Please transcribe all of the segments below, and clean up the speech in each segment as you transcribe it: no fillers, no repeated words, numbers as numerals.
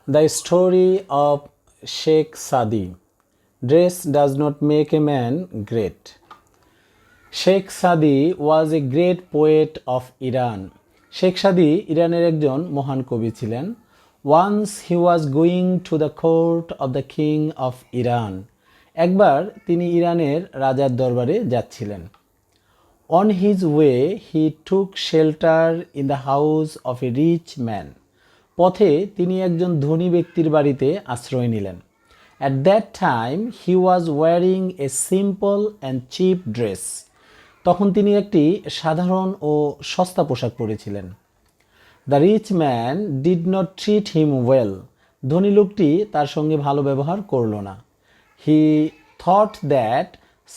The story of Sheikh Sadi. Dress does not make a man great. Sheikh Sadi was a great poet of Iran. Sheikh Sadi ইরানের একজন মহান কবি ছিলেন. Once he was going to the court of the king of Iran. একবার তিনি ইরানের রাজার দরবারে যাচ্ছিলেন. On his way he took shelter in the house of a rich man. পথে তিনি একজন ধনী ব্যক্তির বাড়িতে আশ্রয় নিলেন. At that time he was wearing a simple and cheap dress. তখন তিনি একটি সাধারণ ও সস্তা পোশাক পরেছিলেন. The rich man did not treat him well. ধনী লোকটি তার সঙ্গে ভালো ব্যবহার করল না. He thought that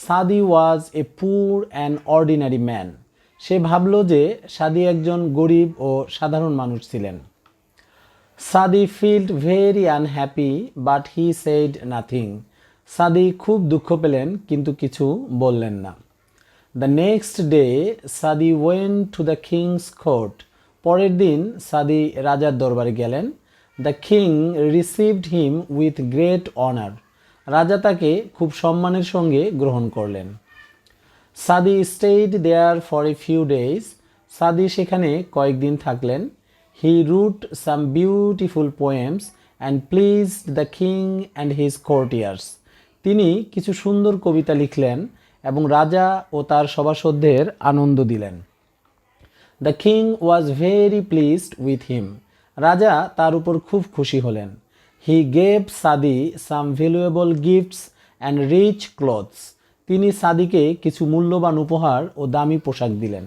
Sadi was a poor and ordinary man. সে ভাবল যে সাদি একজন গরিব ও সাধারণ মানুষ ছিলেন. Sadi felt very unhappy but he said nothing. সাদি খুব দুঃখ পেলেন কিন্তু কিছু বললেন না. The next day Sadi went to the king's court. পরের দিন সাদি রাজার দরবারে গেলেন. The king received him with great honor. রাজা তাকে খুব সম্মানের সঙ্গে গ্রহণ করলেন. Sadi stayed there for a few days. সাদি সেখানে কয়েকদিন থাকলেন. He wrote some beautiful poems and pleased the king and his courtiers. তিনি কিছু সুন্দর কবিতা লিখলেন এবং রাজা ও তার সভাসদদের আনন্দ দিলেন. The king was very pleased with him. রাজা তার উপর খুব খুশি হলেন. He gave Sadi some valuable gifts and rich clothes. তিনি সাদিকে কিছু মূল্যবান উপহার ও দামি পোশাক দিলেন.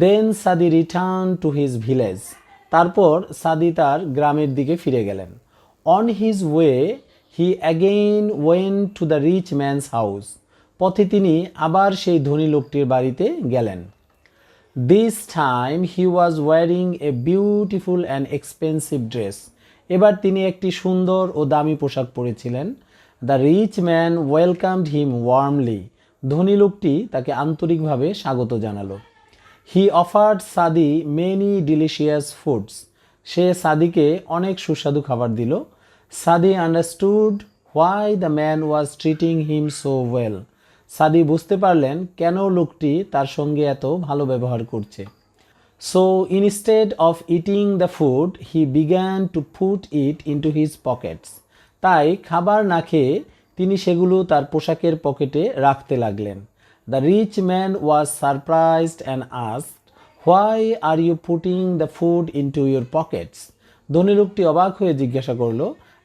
Then Sadi returned to his village. তারপর সাদি তার গ্রামের দিকে ফিরে গেলেন. On his way he again went to the rich man's house. পথে তিনি আবার সেই ধনী লোকটির বাড়িতে গেলেন. This time he was wearing a beautiful and expensive dress. এবার তিনি একটি সুন্দর ও দামি পোশাক পরেছিলেন. The rich man welcomed him warmly. ধনী লোকটি তাকে আন্তরিকভাবে স্বাগত জানালো. He offered Sadi many delicious foods. সে সাদিকে অনেক সুস্বাদু খাবার দিল. Sadi understood why the man was treating him so well. সাদি বুঝতে পারলেন কেন লোকটি তার সঙ্গে এত ভালো ব্যবহার করছে. So instead of eating the food, he began to put it into his pockets. তাই খাবার না খেয়ে তিনি সেগুলো তার পোশাকের পকেটে রাখতে লাগলেন. The rich man was surprised and asked, "Why are you putting the food into your pockets?" ধনী লোকটি অবাক হয়ে জিজ্ঞাসা করল,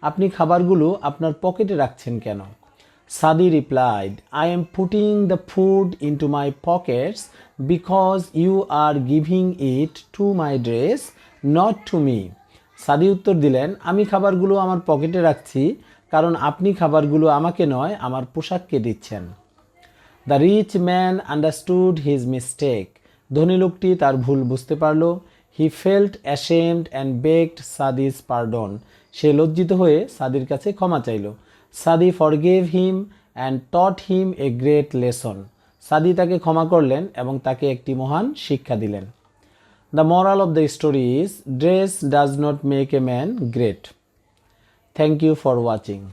আপনি খাবারগুলো আপনার পকেটে রাখছেন কেন? Sadi replied, "I am putting the food into my pockets because you are giving it to my dress, not to me." সাদি উত্তর দিলেন, আমি খাবারগুলো আমার পকেটে রাখছি কারণ আপনি খাবারগুলো আমাকে নয় আমার পোশাককে দিচ্ছেন. The rich man understood his mistake. ধনী লোকটি তার ভুল বুঝতে পারল. He felt ashamed and begged Sadi's pardon. সে লজ্জিত হয়ে সাদির কাছে ক্ষমা চাইল. Sadi forgave him and taught him a great lesson. সাদি তাকে ক্ষমা করলেন এবং তাকে একটি মহান শিক্ষা দিলেন. The moral of the story is, dress does not make a man great. Thank you for watching.